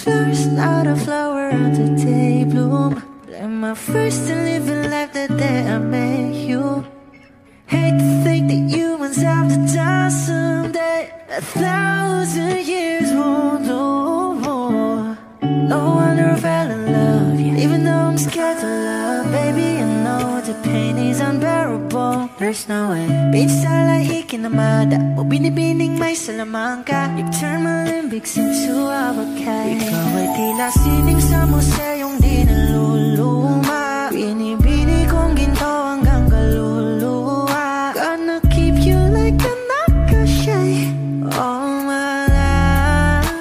flowers, not a flower of the day bloom. Like my first and living life the day I met you. Hate to think that humans have to die someday. 1,000 years won't know more. No wonder I fell in love, yeah. Even though I'm scared to love, baby, I know the pain is unbearable. There's no way. Bitch, salay ikinamada mo binibining may salamangka. You turn my limbics into avocado. Ikaw ay tila sining sa museyong di naluluma. Binibini kong ginto hanggang kaluluwa. Gonna keep you like a nakashay all my life.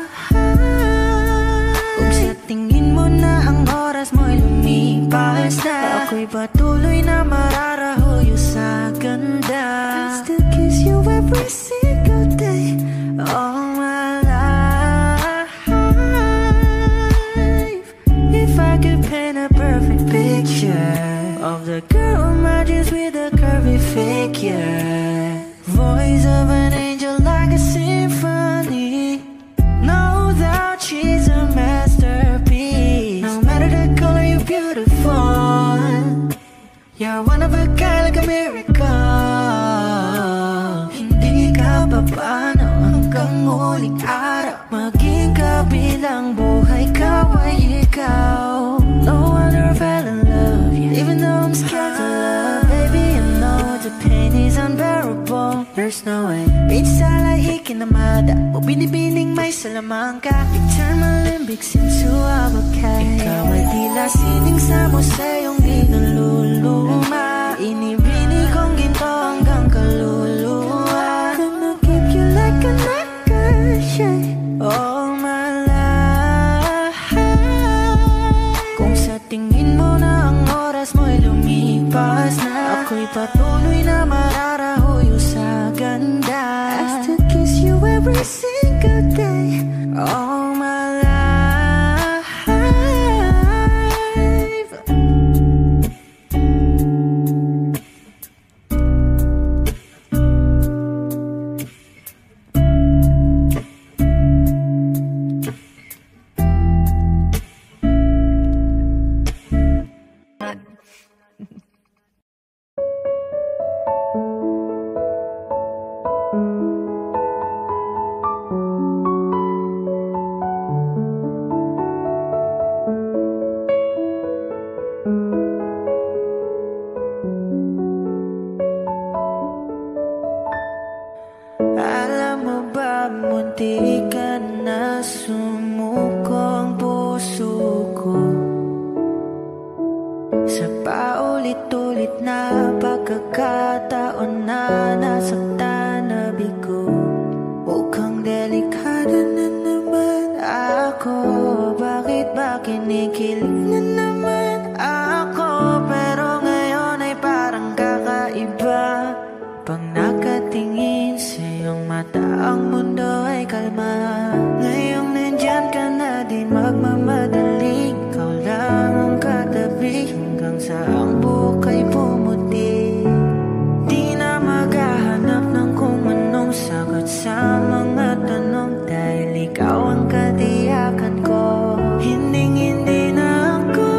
Kung sa tingin mo na ang oras mo'y lumipas na, ako'y patuloy na mararahuyo sa ganda. I still kiss you every single day all my life. If I could paint a perfect picture of the girl emerges with a curvy figure, voice of an angel like a symphony. No doubt she's a masterpiece. No matter the color, you're beautiful. You're one of a kind, like a miracle. Hindi ka papaano hanggang huling araw. Maging kabilang buhay ka ay ikaw. No wonder I fell in love, yeah. Even though I'm scared to love, baby, I know the pain is unbearable. There's no way. Bitch, salay ikinamada mo binibining may salamangka. You turn my limbics into avocado. Ikaw ay tila sining sa museyong di naluluma. Inibini kong ginto hanggang kaluluwa. Gonna keep you like a nakashay all my life. Kung sa tingin mo na ang oras mo'y lumipas na, ako'y patuloy na mararahuyo sa ganda. I still kiss you every single day all my life. Alam mo ba, munti ka na sumuko ang puso ko sa paulit-ulit na pagkakataon na nasaktan na bigo. Mukhang delikado na naman ako. Bakit ba kinikilig na naman ako? Pero ngayon ay parang kakaiba. Pag nakatingin sa iyong mata, ang mundo ay kalma. Ngayong nandyan ka na din magmamadaling, ikaw lang ang katabi hanggang sa ang buhok ay pumuti. Di na maghahanap ng kung anong sagot sa mga tanong, dahil ikaw ang katiyakan ko. Hinding-hindi na ako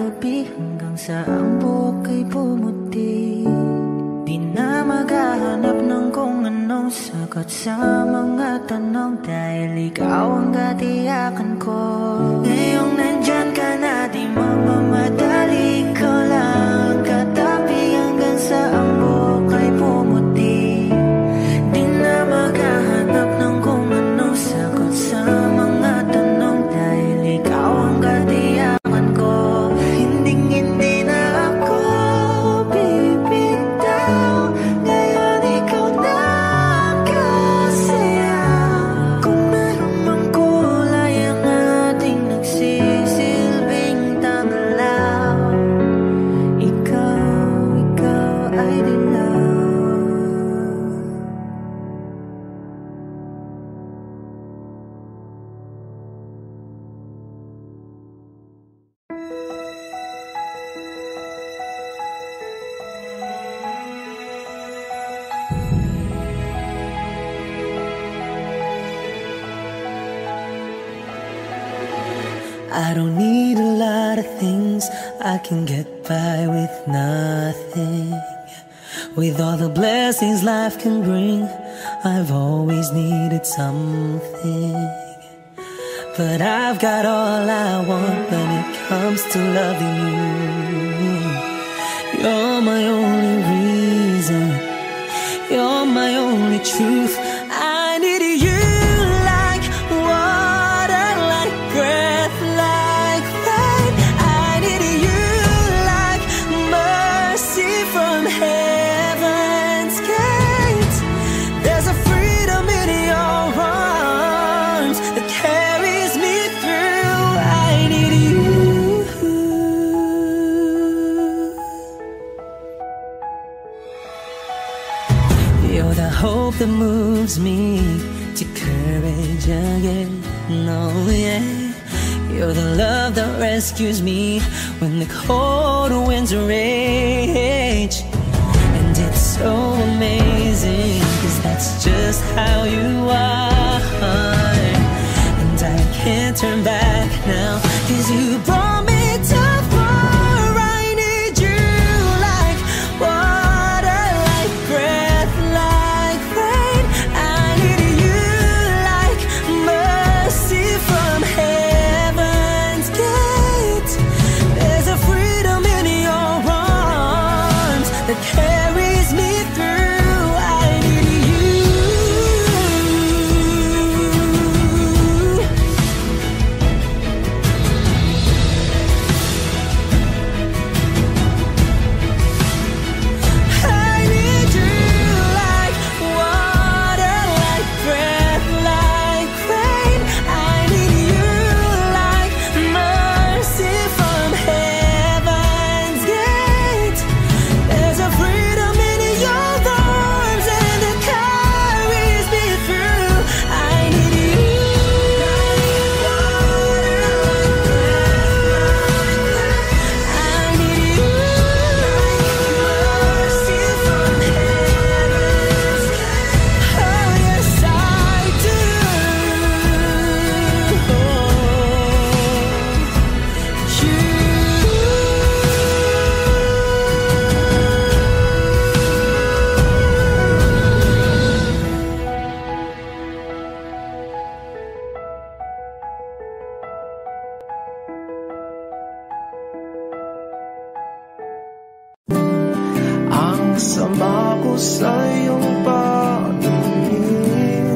gabi hanggang sa ang buhok ay pumuti. Di na maghahanap ng kung anong sagot sa mga tanong, dahil ikaw ang katiyakan ko. Ngayong nandyan ka na, di mamamadali ko lang katabi hanggang sa ang buhok ay pumuti. Di na maghahanap ng kung anong sagot sa mga tanong, dahil ikaw ang katiyakan ko. Hindi na ako bibitaw, ngayon ikaw na kasaya. Kung meron mang kulay ang ating nagsisilbing tanglaw, ikaw ay dilaw. I don't need a lot of things, I can get by with nothing. With all the blessings life can bring, I've always needed something. But I've got all I want when it comes to loving you. You're my only reason, you're my only truth. I need you like water, like breath, like rain. I need you like mercy from heaven's gate. There's a freedom in your arms that carries me through. I need you. You're the hope that moves me to courage again. No, yeah. You're the love that rescues me when the cold winds rage. And it's so amazing, 'cause that's just how you are. And I can't turn back now, 'cause you brought me too far. I need you like water, like breath, like rain. I need you like mercy from heaven's gate. There's a freedom in your arms that carries me through. I need you. I need you like water, like breath, like rain. I need you like mercy from heaven's gate. There's a freedom in your arms and it carries me through. I need you. I need you like mercy from heaven's gate. Oh yes, I do. Ang sama ko sa iyong paningin.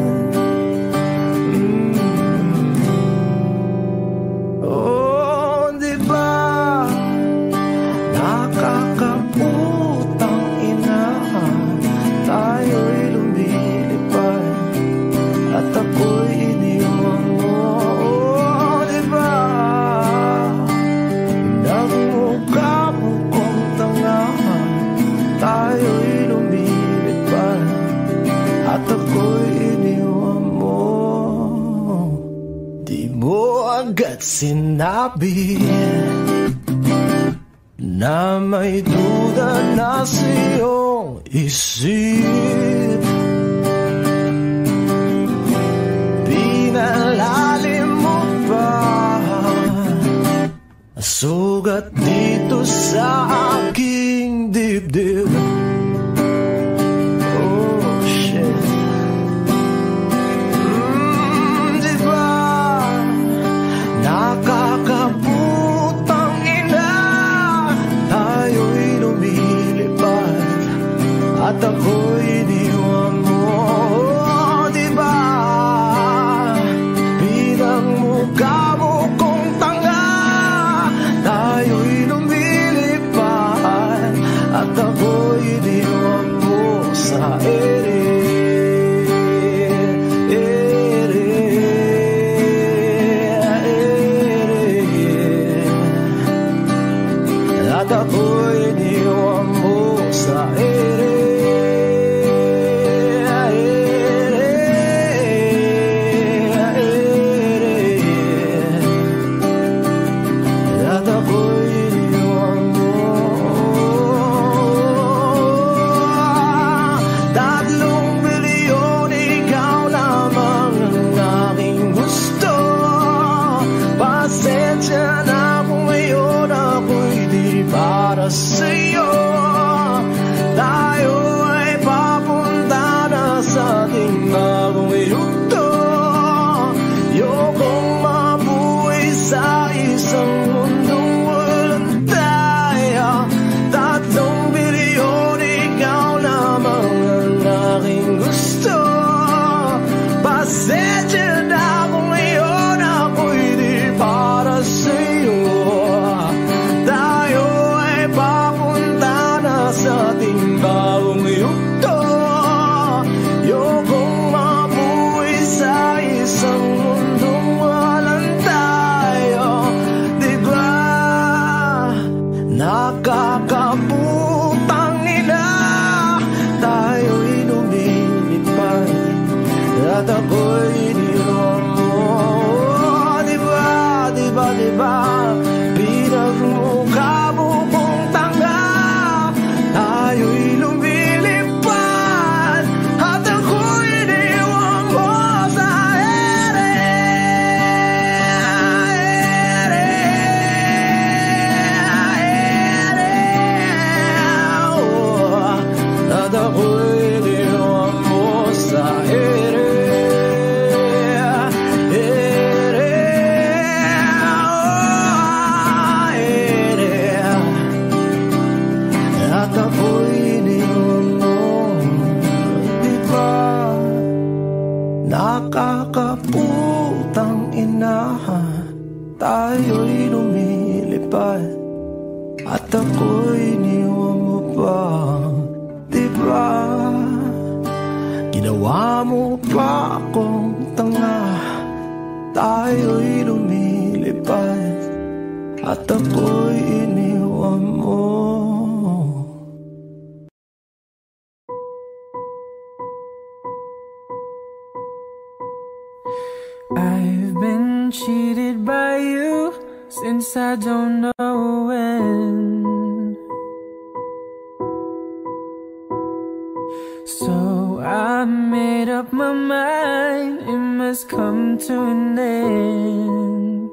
Oh, di ba nakakaputang ina, tayo'y lumilipad at ako'y iniwan mo. Oh, di ba nagmukha mo kong tanga, tayo'y lumilipad at ako'y iniwan mo. Di mo agad sinabi na may duda na sa iyong isip. Pinalalim mo pa sugat ugat dito sa aking dibdib. Oh shit. Diba nakakaputang ina, tayo'y lumilipad at ako'y iniwan mo. Oh, diba bilang mukha mo kong tanga, tayo'y lumilipad at ako'y iniwan mo sa ere. At ako'y iniwan mo sa ere. Sa'yo, tayo ay papunta na sa ating bagong yugto. Ayokong mabuhay sa isang mundong walang tayo. 3 bilyon, ikaw lamang ang aking gusto. Pasensya na kung ngayon ako'y di para sa'yo. Sa ating bagong yugto, ayokong mabuhay sa isang mundong walang tayo. Diba nakakaputang ina, tayo'y lumilipad at ako'y iniwan mo. Diba, diba, diba pinagmukha mo kong tanga, tayo'y lumilipad at ako'y iniwan mo sa ere. At ako'y iniwan mo sa ere. At ako'y iniwan mo. Diba nakakaputang ina, tayo'y lumilipad at ako'y iniwan mo pa. Diba ginawa mo pa akong tanga, tayo'y lumilipad at ako'y iniwan mo. I've been cheated by you since I don't know when. So I made up my mind, it must come to an end.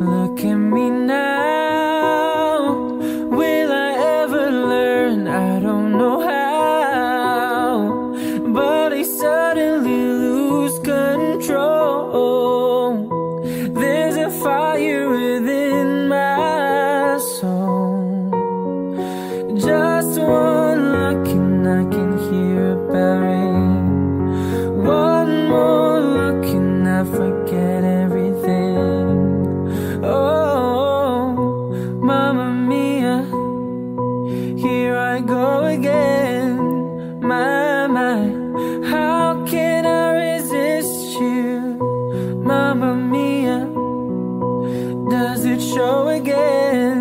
Look at me now, will I ever learn? I don't know how, but I suddenly lose control. There's a fire within my soul. Just one look and I can hear a bell ring. One more look and I forget everything. Oh, Mamma Mia, here I go again. My, how can I resist you? Mamma Mia, does it show again?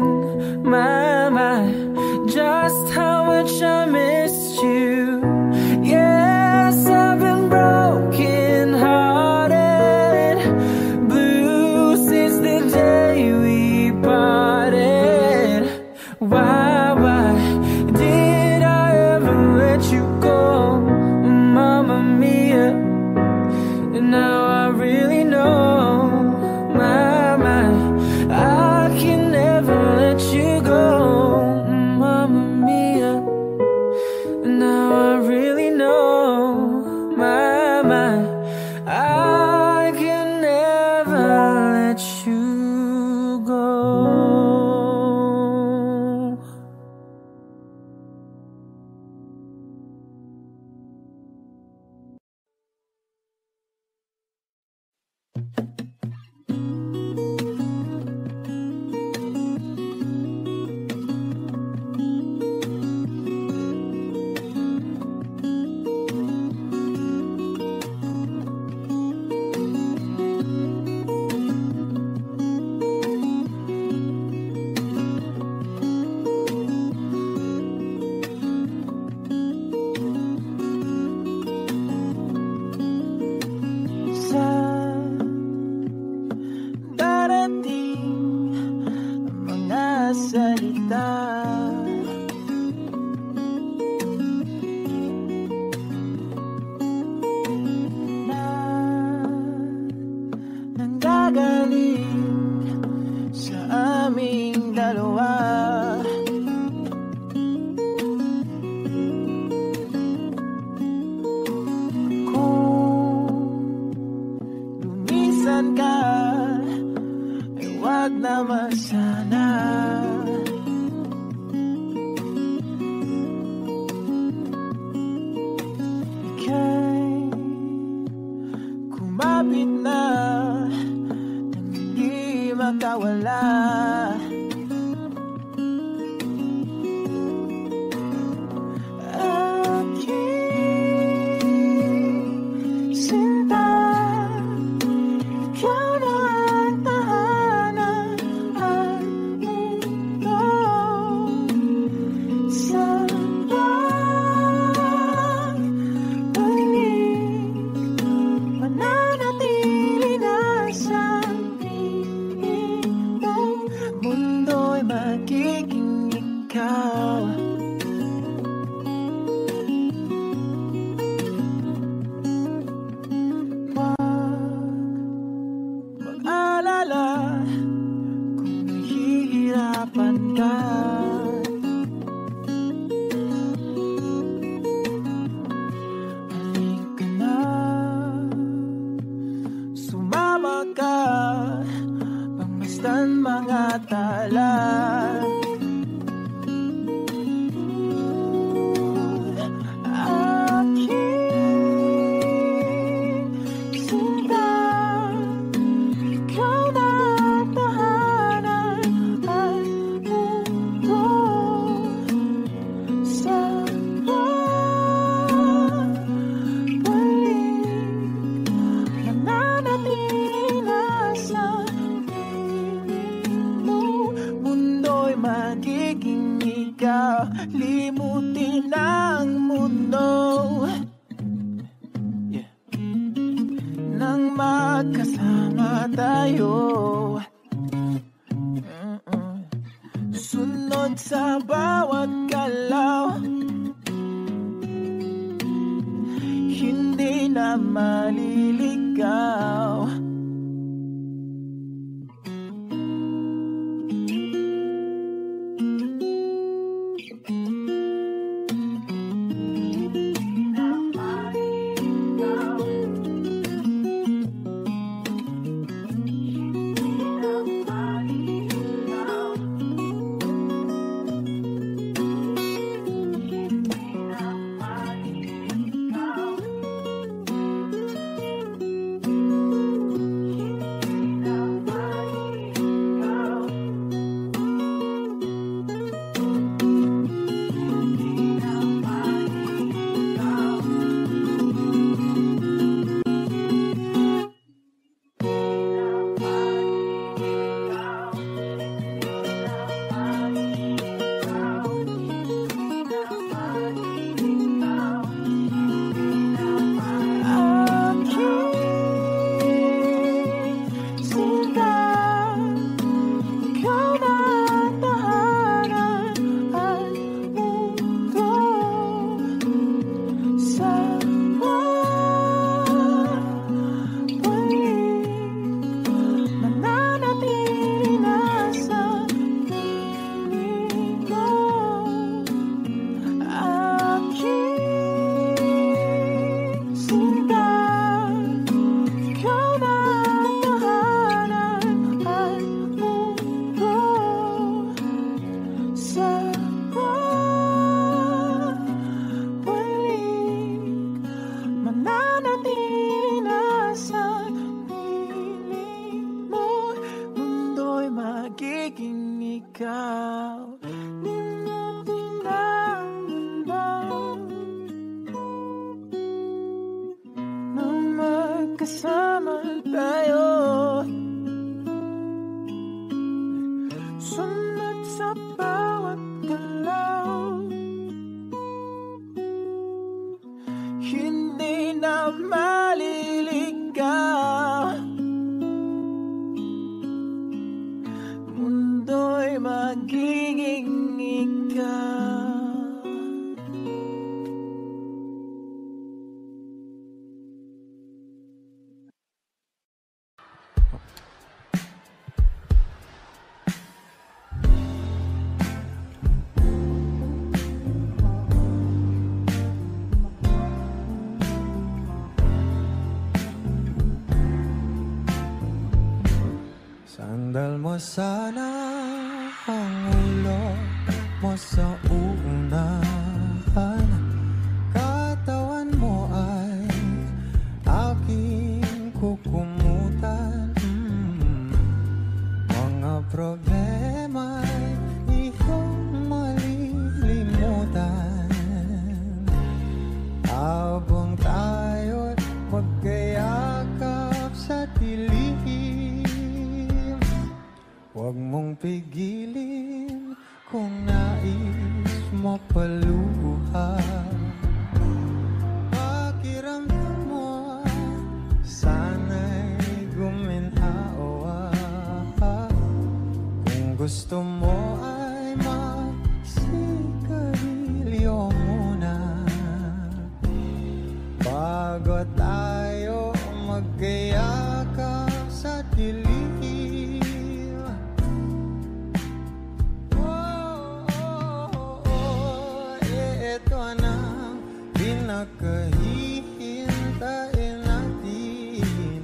My, just how much I missed you. Yes, I've been broken hearted, blue since the day we parted. Why did I ever let you go? Mamma Mia, malapit na nang hindi makawala. Limutin ang mundo, nang magkasama tayo. Sunod sa bawat galaw, hindi na maliligaw. Sandal mo sana ang ulo mo sa unahan, katawan mo ay aking kukunin. mong pigilin kung nais mo paluha. Pakiramdam mo, sana'y guminhawa. Kung gusto mo ay magsigarilyo muna bago tayo magkayakap sa dilim. Pinakahihintayin natin.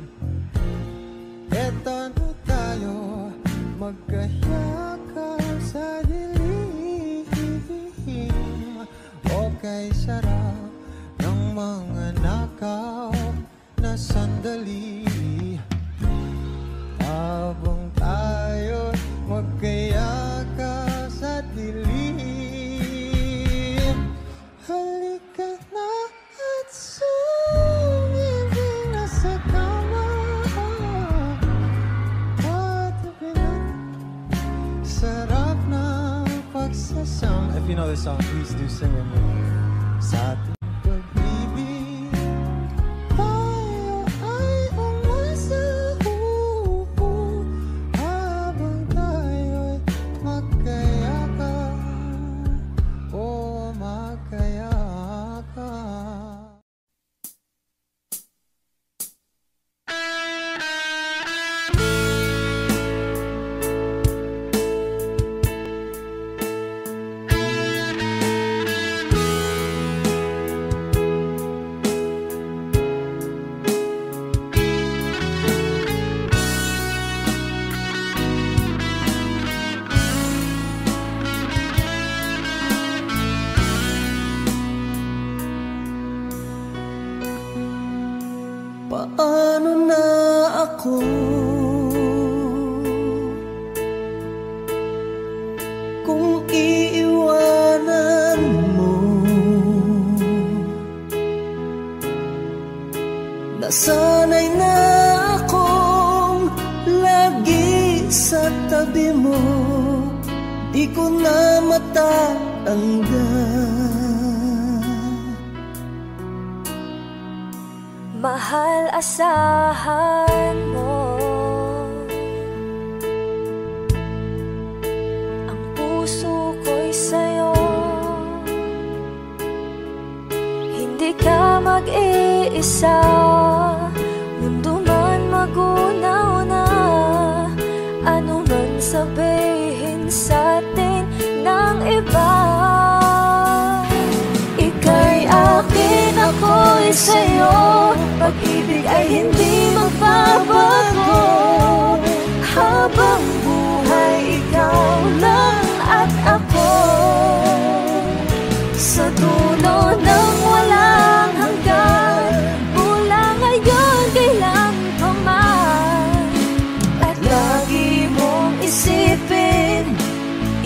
Eto na tayo magkahiyakap sa dilim. Okay, sarap ng mga nakaw na sandali habang tayo magkahiyakap sa dilim. Halika na at sumibig na sa kama. Patabi na, sarap na pagsasama. If you know this song, please do sing with me. Sa ating pag-ibig, tayo ay umasa habang tayo'y magkayakap. Oh, magkayakap. Paano na ako kung iiwanan mo? Nasanay na akong lagi sa tabi mo, di ko na matatanggal. Mahal, asahan mo ang puso ko'y sa'yo. Hindi ka mag-iisa, mundo man magunaw na. Ano man sabihin sa'tin ng iba, ika'y akin, ako'y sa'yo. Pag-ibig ay hindi magbabago, habang buhay ikaw lang at ako. Sa dulo ng walang hanggan, mula ngayon kailan pa man. At lagi mong isipin,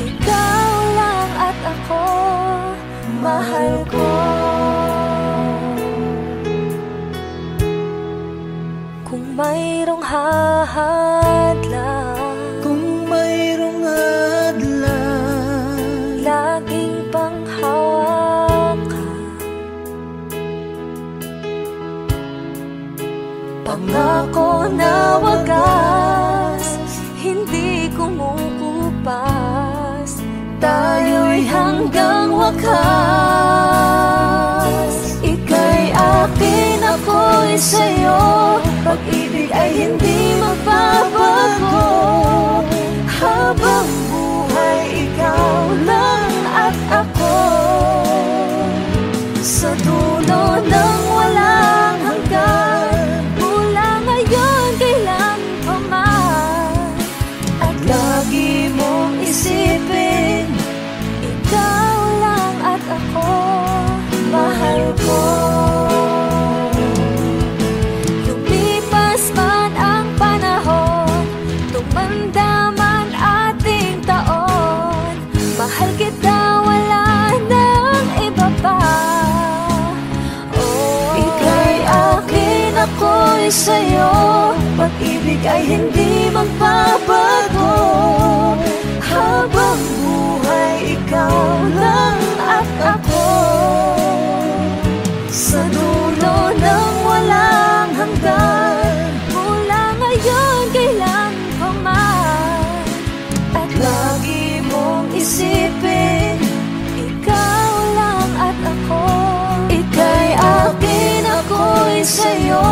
ikaw lang at ako, mahal ko. Kung mayroong hadlang, kung mayroong hadlang, laging panghawakan. Pangako na wagas, hindi kumukupas. Tayo'y hanggang wakas. Ika'y akin, ako'y sa'yo. Pag-ibig ay hindi magbabago, habang buhay ikaw lang at ako. Sa dulo ng walang hanggan, mula ngayon kailan pa man. At lagi mong isipin, ikaw lang at ako, mahal ko. Mahal kita, wala nang iba pa. Oh, ika'y akin, ako'y sa'yo. Pag-ibig ay hindi magbabago, ikaw lang at ako. Sa dulo ng walang hanggan, mula ngayon kailan pa man. At lagi mong isipin, ikaw lang at ako. Ika'y akin, ako'y sa'yo.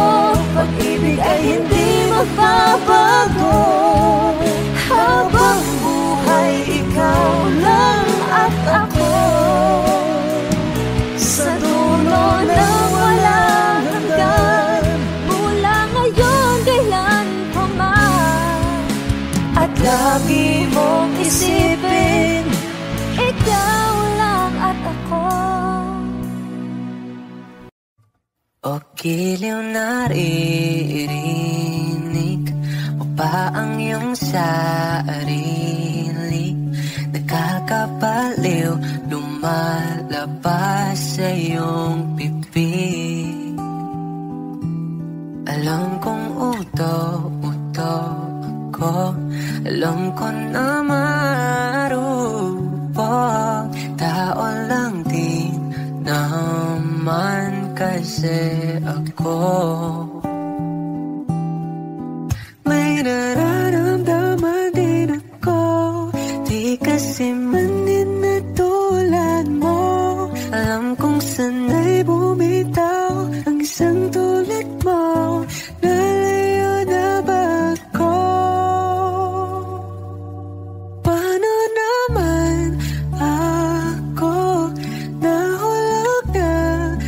Pag-ibig ay hindi magbabago. Habang buhay, ikaw lang at ako. Sa dulo ng walang hanggan, mula ngayon kailan pa man. At lagi mong isipin, ikaw lang at ako. O giliw naririnig mo ba ang iyong sarili? Nakakabaliw, lumalabas sa iyong bibig. Alam kong uto-uto ako, alam ko na marupok. Tao lang din naman kasi ako. May nararamdaman din ako, di kasi manin na tulad mo. Alam kong sana'y bumitaw ang isang tulad mo. Lalayo na ba ako? Paano naman ako nahulog na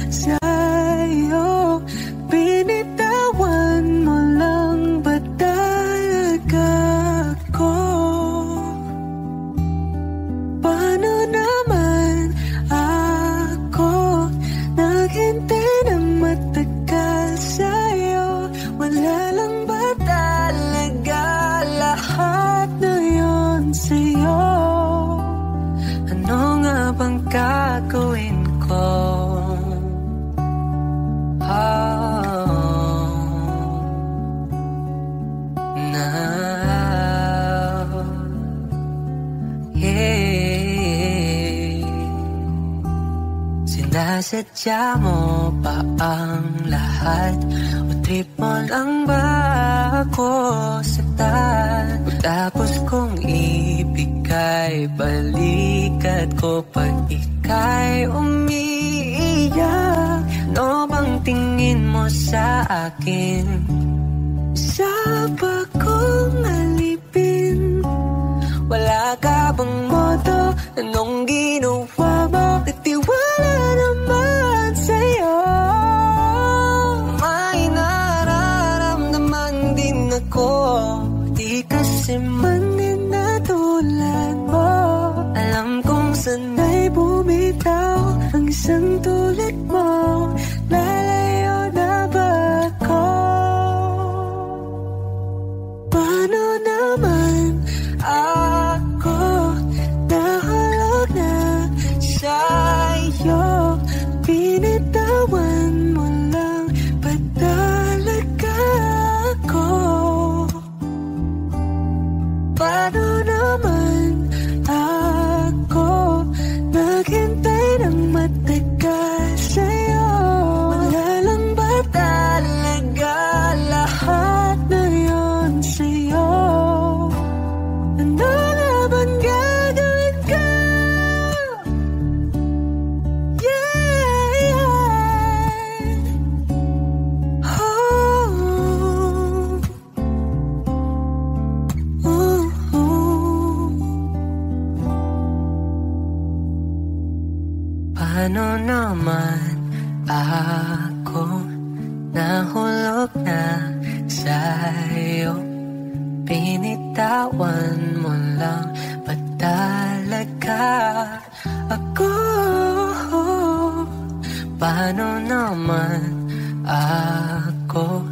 sa'yo? Binitawan mo lang ba talaga ako? Paano naman ako naghintay ng matagal sa'yo? Wala lang ba talaga lahat na yun sa'yo? Ano nga bang gagawin ko? Now, yeah. Sinasadya mo ba ang lahat? O trip mo lang ba ako saktan? O tapos kong ibigay balikat ko pag ika'y umiiyak? Ano bang tingin mo sa akin? Isa ba kong alipin? Wala ka bang moto? Anong ginawa mo? Nagtiwala naman sa'yo. May nararamdaman din ako, di kasi manin na tulad mo. Alam kong sana'y bumitaw ang isang tulad mo. Lalayo na ba ako? Paano naman ako nahulog na sa'yo? Binitawan mo lang ba talaga ako? Paano naman ako naghintay ng matagal sa'yo? Wala lang ba talaga lahat na yun sa'yo? Ano na bang gagawin ko? Yeah, yeah. Oh, oh, oh. Paano naman ako nahulog na sa'yo? Binitawan mo lang ba talaga ako? Paano naman ako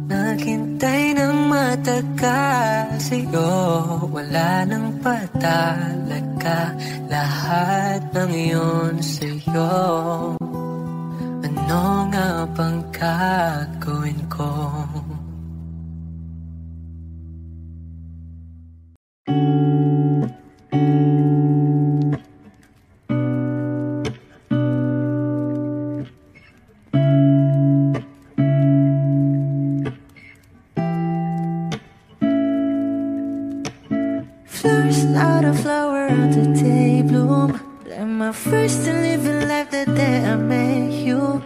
naghintay ng matagal sa'yo? Wala nang pa talaga lahat ng iyon sa'yo. Ano nga bang gagawin ko? out the day bloom. Am I first to live a life the day I met you?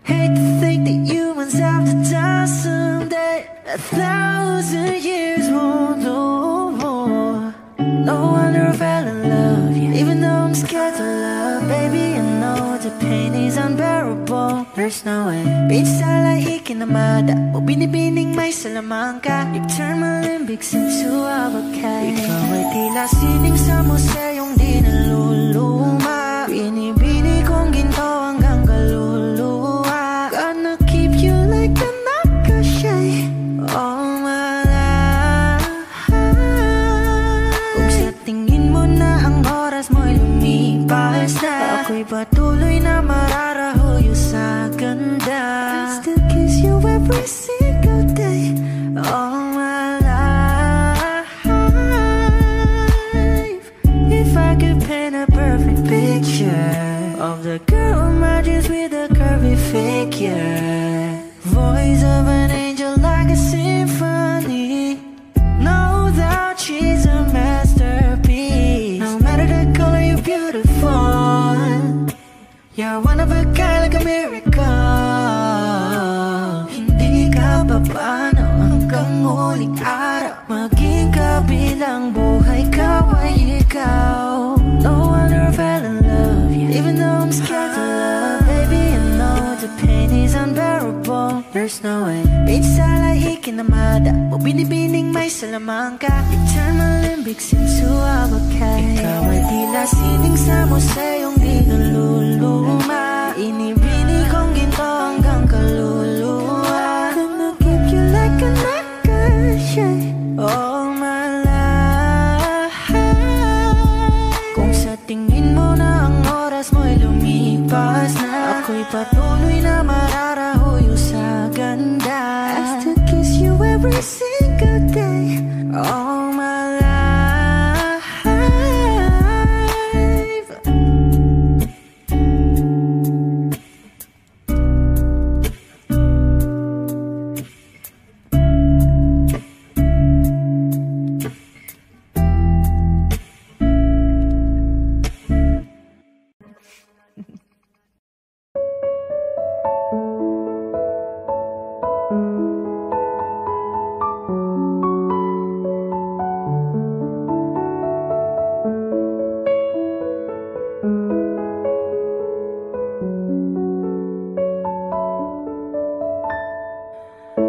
Hate to think that humans have to die someday. 1,000 years won't do more. No wonder I fell in love, yeah. Even though I'm scared to love, baby, I know the pain is unbearable. There's no way. Pinsala ikinamada mo binibining may salamangka. You turn my limbics into avocado. Ikaw ay tila sining sa museyong di naluluma. Binibini kong ginto hanggang kaluluwa. Gonna keep you like a nakashay all my life. Kung sa tingin mo na ang oras mo'y lumipas na, ako'y patuloy na mararahuyo sa ganda. I still kiss you every single day all my life. If I could paint a perfect picture of the girl in my dreams with a curvy figure, voice of an angel like a symphony, no doubt she's a masterpiece. No matter the color, you're beautiful. You're one of a kind, like a miracle. Hindi ka papano hanggang huling araw, maging kabilang buhay ka ay ikaw. No wonder I fell in love, yeah. Even though I'm scared to love, baby, I know the pain is unbearable. There's no way. Pinsala ikinamada mo binibining may salamangka. You turn my limbics into avocado. Ikaw ay tila sining sa museyong di naluluma. Inibini kong ginto hanggang kaluluwa. Gonna keep you like a nakashay all my life. Kung sa tingin mo na ang oras mo'y lumipas na, ako'y patuloy na mararahuyo sa ganda. I still kiss you every single day all my life.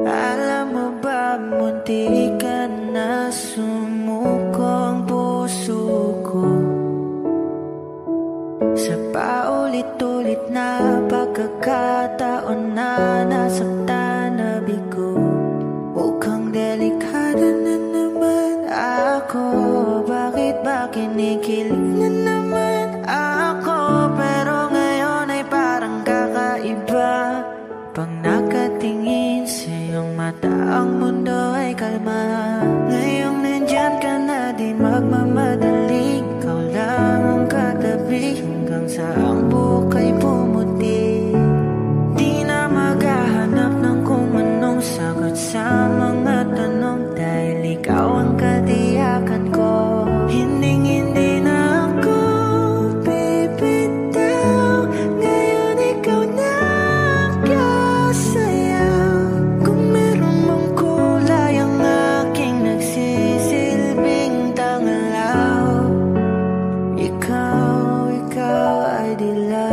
Alam mo ba, munti ka na sumuko ang puso ko sa paulit-ulit na pagkakataon na nasaktan na bigo. Mukhang delikado na naman ako. Bakit ba kinikilig na naman ako? Pero ngayon ay parang kakaiba. Pag nakatingin sa iyong mata, ang mundo ay kalma. Ngayong nandyan ka na, di magmamadaling ikaw lang ang katabi, hanggang sa ang buhok ay pumuti. Di na maghahanap ng kung anong sagot sa mga tanong, dahil ikaw ang katiyakan ko. Hinding-hindi na ako bibitaw. Ngayon ikaw na ikaw ay dilaw.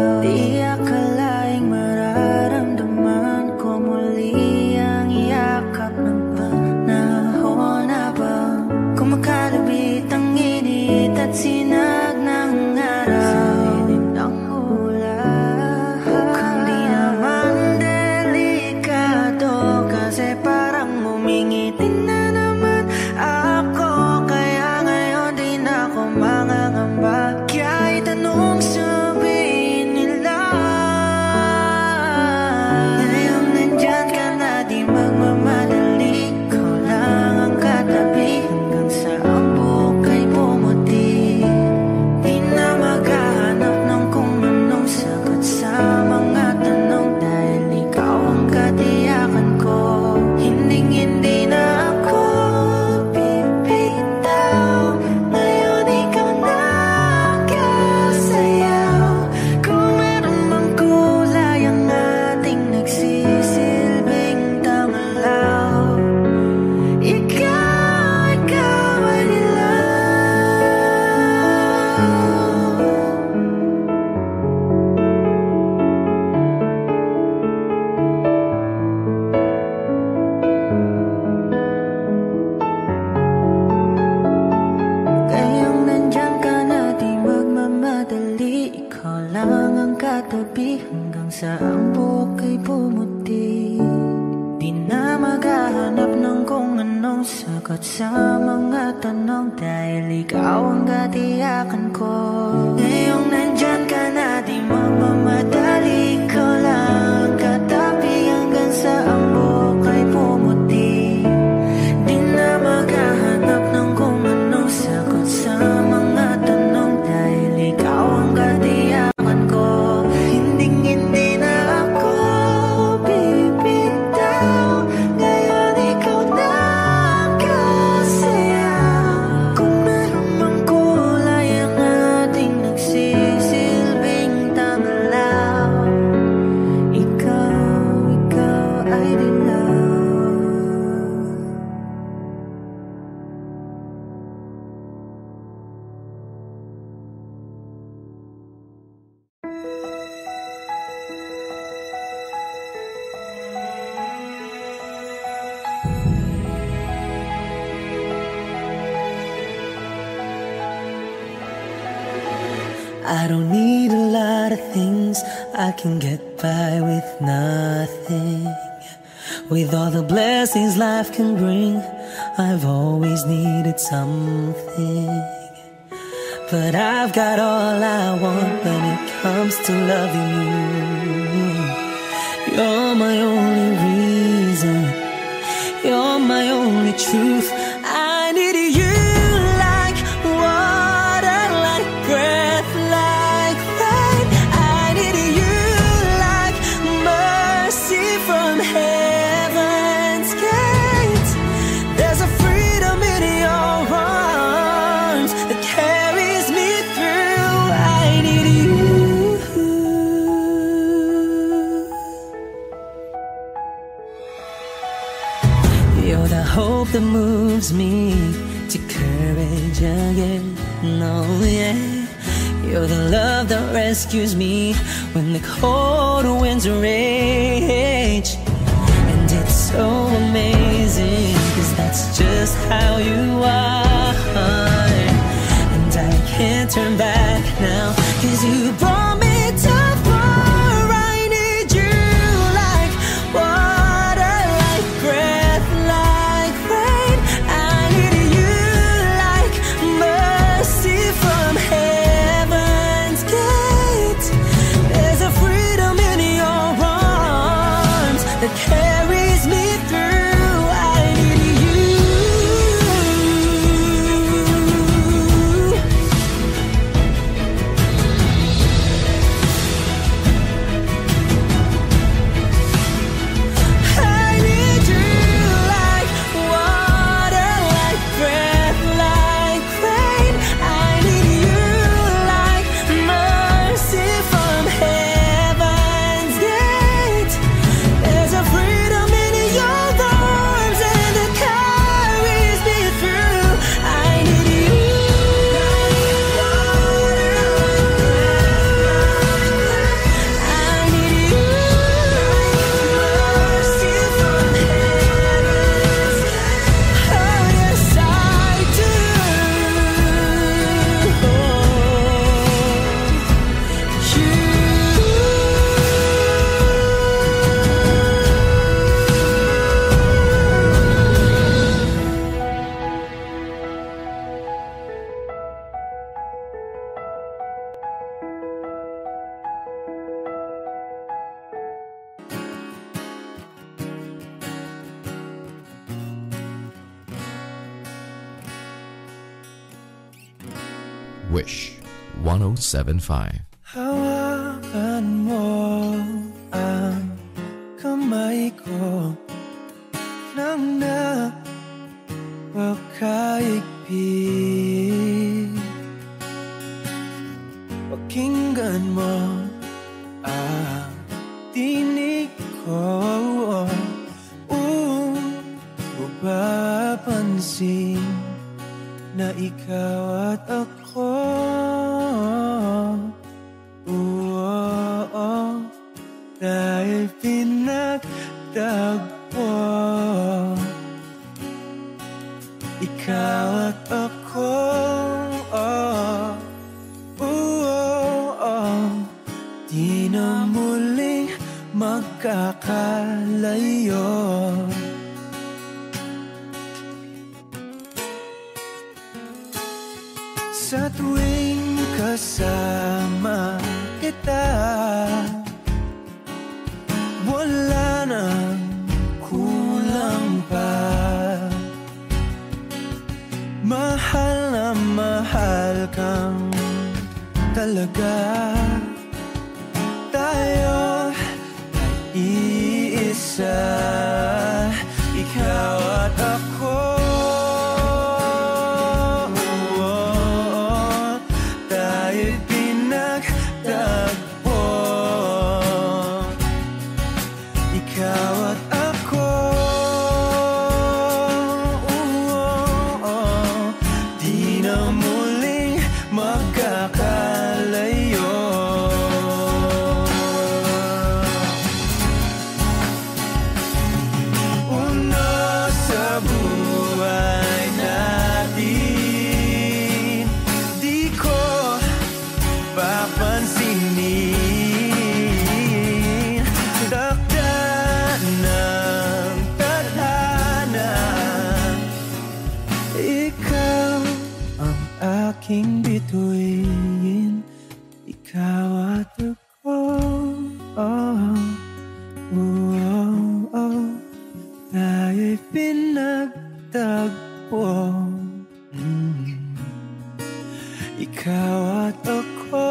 sagot sa mga tanong dahil ikaw ang katiyakan ko. Ngayong nandyan ka na, di magmamadali, ikaw lang katabi hanggang sa ang buhok ay pumuti. Di na maghahanap ng kung anong sagot sa mga tanong dahil ikaw ang katiyakan ko. Hindi na ako bibitaw, ngayon ikaw na kasaya. Kung meron mang kulay ang ating nagsisilbing tanglaw, ikaw ay dilaw. I don't need a lot of things, I can get by with nothing. With all the blessings life can bring, I've always needed something. But I've got all I want when it comes to loving you. You're my only reason, you're my only truth. I need you like water, like breath, like rain. I need you like mercy from heaven's gate. There's a freedom in your arms that carries me through. I need you. You're the hope that moves me to courage again. No, yeah. You're the love that rescues me when the cold winds rage. And it's so amazing, 'cause that's just how you are. And I can't turn back now, 'cause you brought me too far. I need you like water, like breath, like rain. I need you like mercy from heaven's gate. There's a freedom in your arms that carries me through. I need you. I need you like water, like breath, like rain. I need you like mercy from heaven's gate. There's a freedom in your arms and it carries me through. I need you. I need you. Mercy from heaven's gate. Oh yes, I do. Wish 107.5. Hawakan mo ang kamay ko nang napakaigpit. Pakinggan mo ang tinig ko, mapapansin na ikaw at ako. Dahil pinagtagpo, ikaw at ako. Di na muling magkakalayo. Sa tuwing kasama kita, wala nang kulang pa. Mahal na mahal kang talaga. Tayo ay iisa, ikaw at ako. Tayo'y pinagtagpo, ikaw at ako. Di na muling magkakalayo. Aking bituin, ikaw at ako. Tayo'y pinagtagpo, ikaw at ako.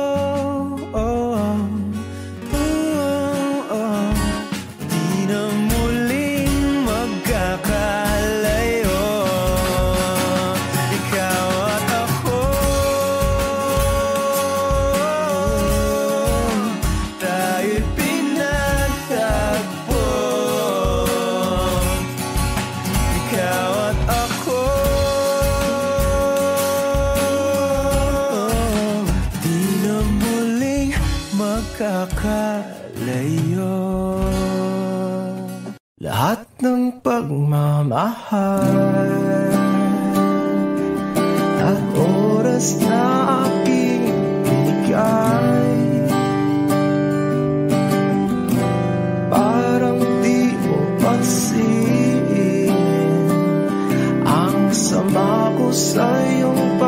Di na muling magkakalayo. Kakalayo. Lahat ng pagmamahal at oras na aking binigay, parang di mo pansin ang sama ko sa iyong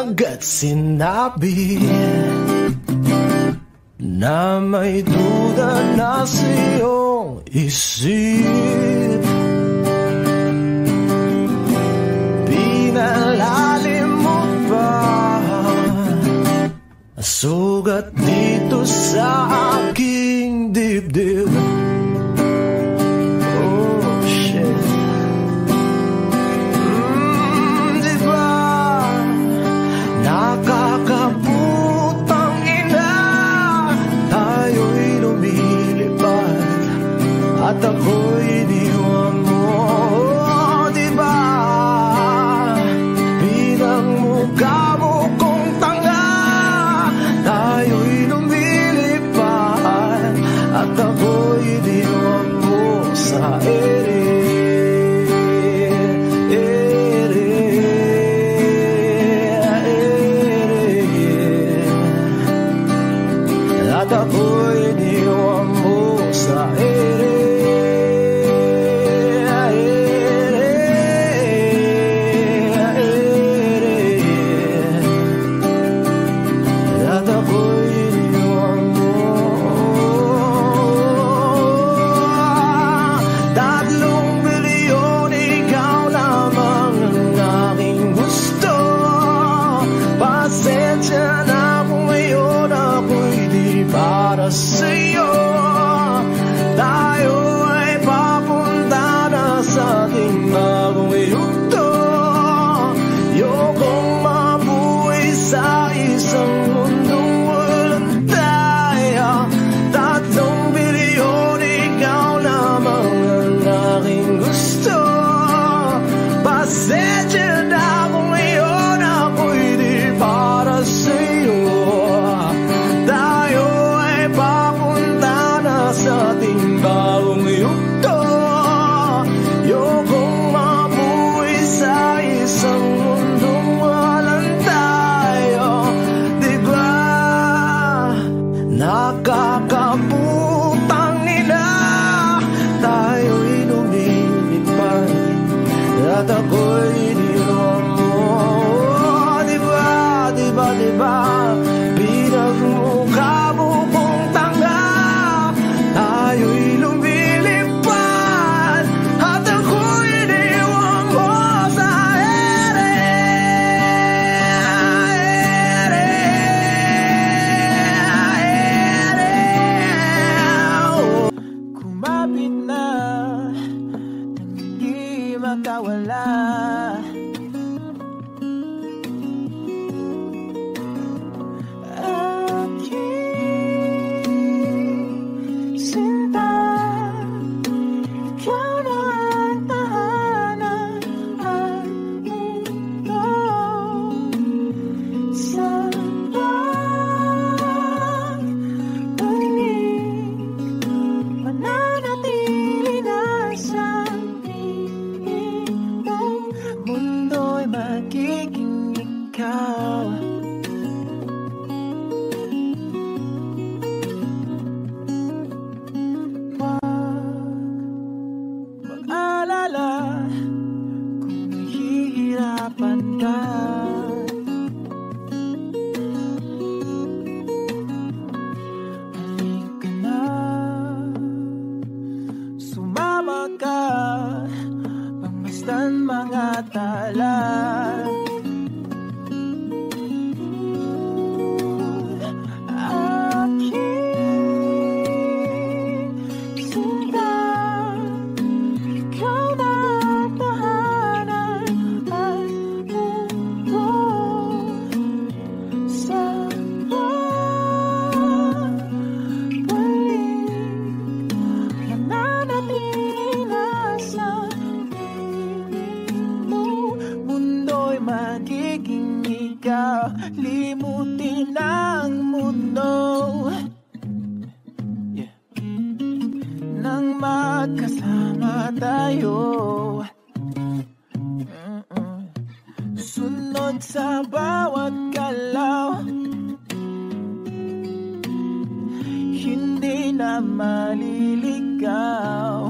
agad sinabi na may duda na sa iyong isip. Pinalalim mo pa sugat dito sa aking dibdib. Nakakaputang ina, tayo'y lumilipad at ako'y iniwan mo. Diba, bilang mukha mo kong tanga, tayo'y lumilipad at ako'y iniwan mo sa ere. At ako'y iniwan mo sa ere. At ako'y iniwan mo. 3 bilyon, ikaw lamang ang aking gusto. Pasensya na kung ngayon ako'y para sa'yo. Tayo ay papunta na sa ating bagong yugto. Ayokong mabuhay sa isang mundong walang tayo. 3 bilyon, ikaw lamang ang aking gusto. Nakakabutang ina, tayo'y lumilipad at ako'y iniwan mo. Diba, diba, diba, pinagmukha mo kong tanga, tayo'y lumilipad at ako'y iniwan mo sa ere. Kumapit na nang hindi makawala, aking sinta, ikaw na ang tahanan at mundo. Sa pagbalik, mananatili na sa piling mo. Mundo'y magiging ikaw. Huwag mag-alala kung nahihirapan ka. Halika na, sumama ka, pagmasdan mga tala. Aking sinta, ikaw na ang tahanan at mundo. Sa pagbalik, mananatili na sa piling mo. Mundo'y magiging ikaw, limutin ang mundo. Nang magkasama tayo, sunod sa bawat galaw, hindi na maliligaw.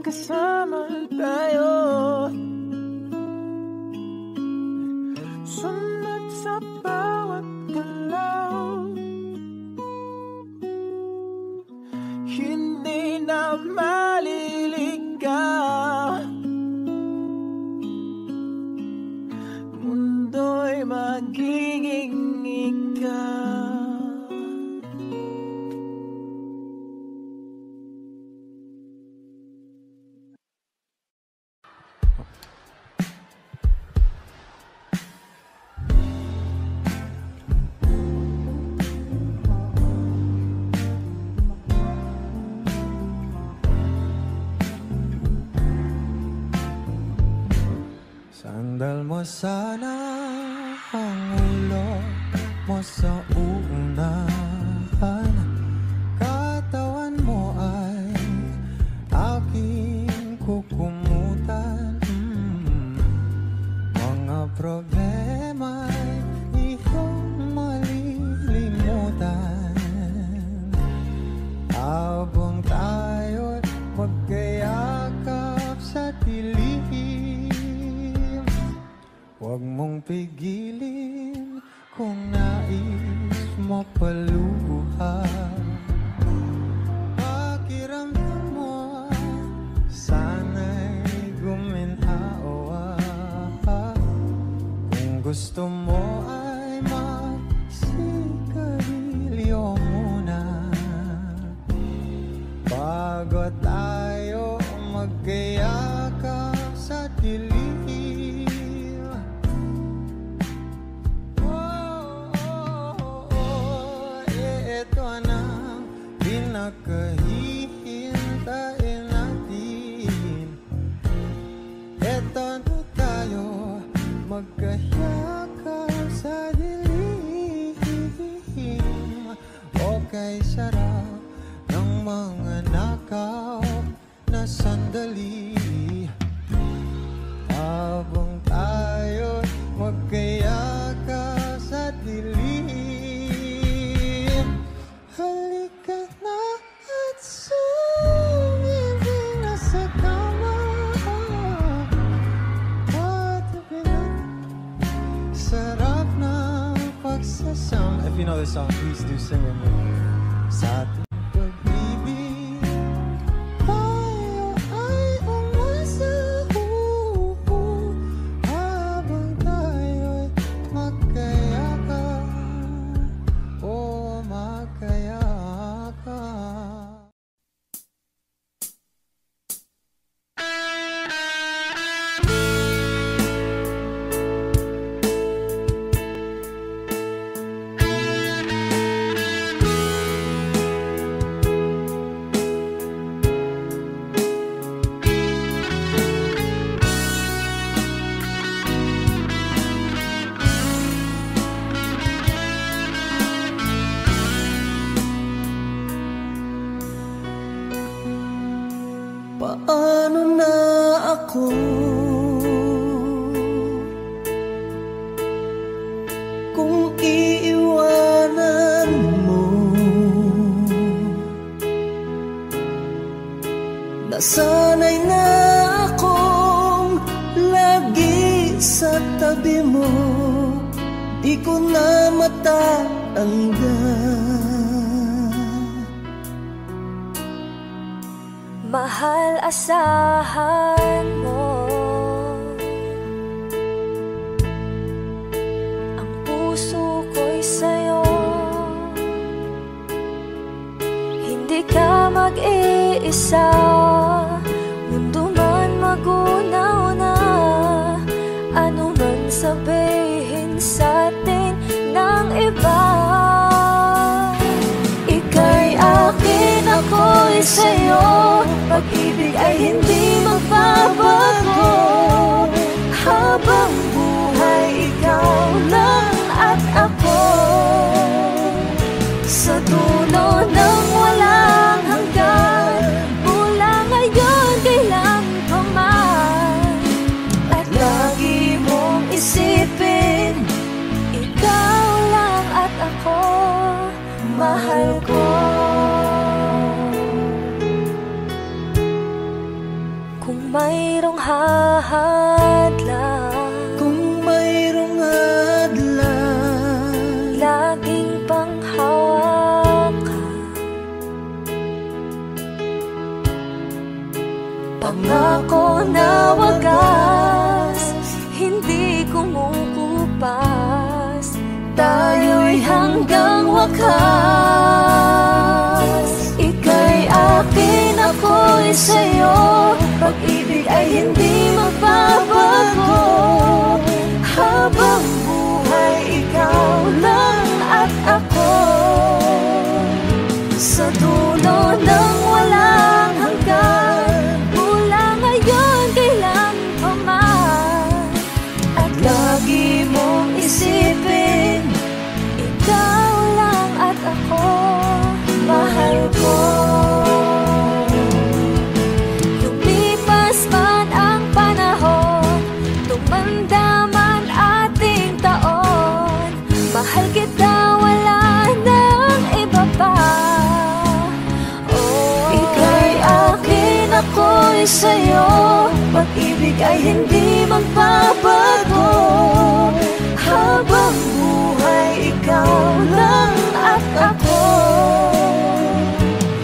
magkasama tayo. Sunod sa bawat galaw, hindi na maliligaw. Mundo'y magiging ikaw. mo sana ang ulo mo sa unahan. Katawan mo ay aking kukumutan. Mga problema'y iyong malilimutan. Habang tayo'y magkayakap sa dilim, huwag mong pigilin kung nais mo paluha. Pakiramdam mo sana'y guminhawa. Kung gusto mo ay magsigarilyo muna bago tayo magkayakap sa dilim. Ito na pinakahihintayin natin. Ito na tayo magkayakap sa dilim. Okay, sarap ng mga nakaw na sandali. Habang tayo magkayakap sa dilim, halika na at sumibig na sa kama. Patabi na, sarap ng pagsasama. If you know this song, please do sing with me. Sa ating pag-ibig, tayo ay umasa. Habang tayo'y magkayakap, o magkayakap. Paano na ako kung iiwanan mo? Nasanay na akong lagi sa tabi mo, di ko na matanggal. Mahal, asahan mo ang puso ko'y sa'yo. Hindi ka mag-iisa, mundo man magunaw na. Ano man sabihin sa'tin ng iba, ika'y akin, ako'y sa'yo. Pag-ibig ay hindi magbabago. Habang buhay, ikaw lang at ako. Sa dulo ng walang hanggan, mula ngayon kailan pa man. At lagi mong isipin, ikaw lang at ako, mahal ko. Kung mayroong hadlang, Kung mayroong hadlang, laging panghawakan. Pangako na wagas, hindi kumukupas. Tayo'y hanggang wakas. Ika'y akin, ako'y sa'yo. Pag-ibig ay hindi magbabago. Habang buhay, ikaw lang at ako. Sa dulo ng walang hanggan, mula ngayon kailan pa man. At ako'y sa'yo. Pag-ibig ay hindi magbabago. Habang buhay, ikaw lang at ako.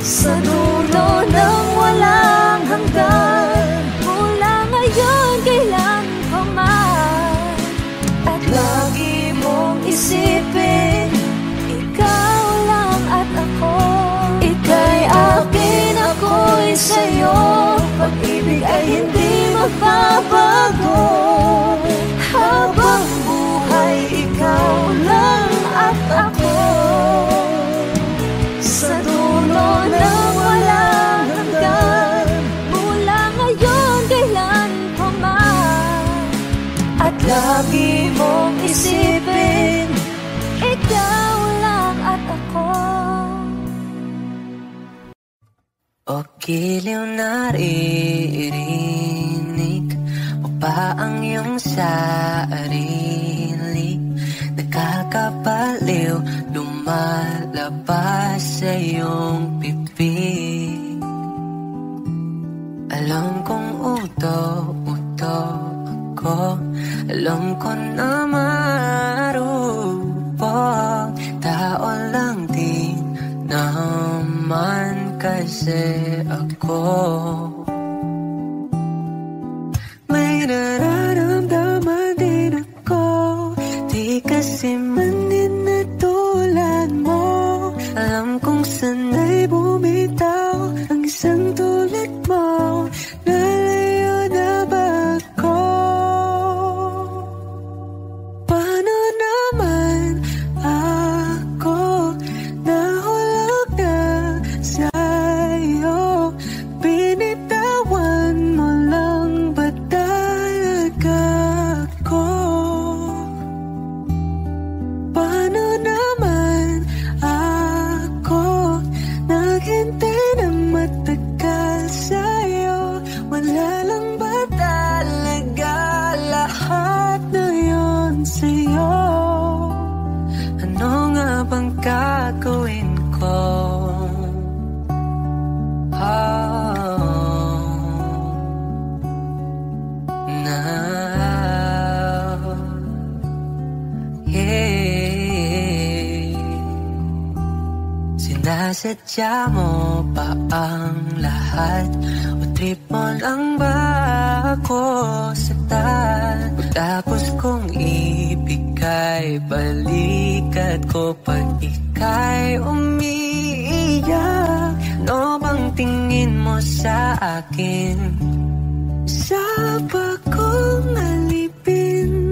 Sa dulo ng walang hanggan, mula ngayon kailan pa man. At lagi mong isipin, ikaw lang at ako. Ika'y akin, ako'y sa'yo. Pag-ibig ay hindi magbabago. Habang buhay, ikaw lang at ako. Sa dulo ng walang hanggan, mula ngayon kailan pa man. At lagi mong isipin, ikaw lang at ako. O giliw naririnig mo ba ang iyong sarili? Nakakabaliw, lumalabas sa iyong bibig. Alam kong uto-uto ako, alam ko na marupok. Tao lang din naman kasi ako. May nararamdaman din ako, di kasi manin na tulad mo. Alam kong sana'y bumitaw ang isang tulad mo. Lalayo na ba ako? Paano naman ako nahulog na sa'yo? Binitawan mo lang ba talaga ako? Paano naman ako naghintay ng matagal sa'yo? Wala lang ba talaga lahat na yun sa'yo? Ano nga bang gagawin ko? Now, yeah. Sinasadya mo ba ang lahat? O trip mo lang ba ako saktan? Tapos kong ibigay balikat ko pag ika'y umiiyak. Ano bang tingin mo sa akin? Sa bagong alipin,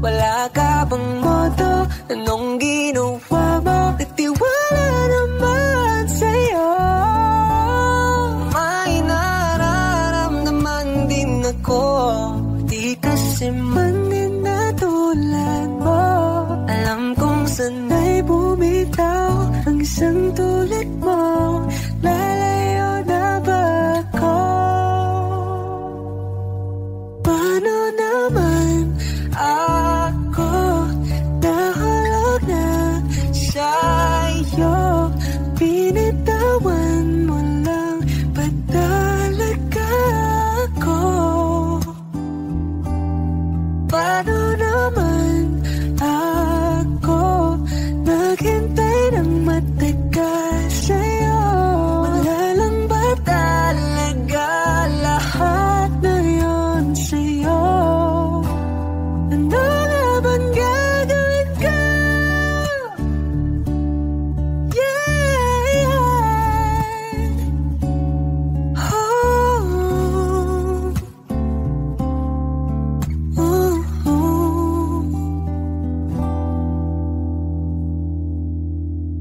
wala ka bang moto? Anong ginawa mo? Nagtiwala naman sa'yo. May nararamdaman din ako, di kasi manin na tulad mo. Alam kong sana'y bumitaw ang isang tulad mo. Lalayo na ba ako? Paano naman ako nahulog na sa'yo? Binitawan mo lang ba talaga ako? Paano naman ako naghintay ng matagal sa'yo? Wala lang ba talaga lahat na yun sa'yo? Ano nga bang gagawin ko? Yeah, yeah. Oh, oh, oh.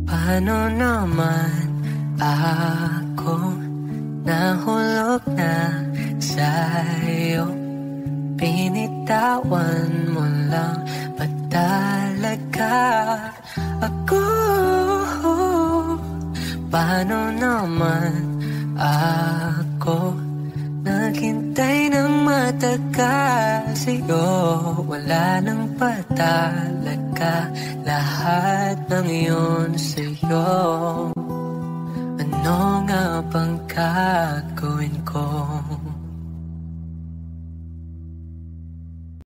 Paano naman ako nahulog na sa'yo? Binitawan mo lang ba talaga ako? Paano naman ako naghintay ng matagal sa'yo? Wala nang pa talaga lahat ng iyon sa'yo. Ano nga bang gagawin ko?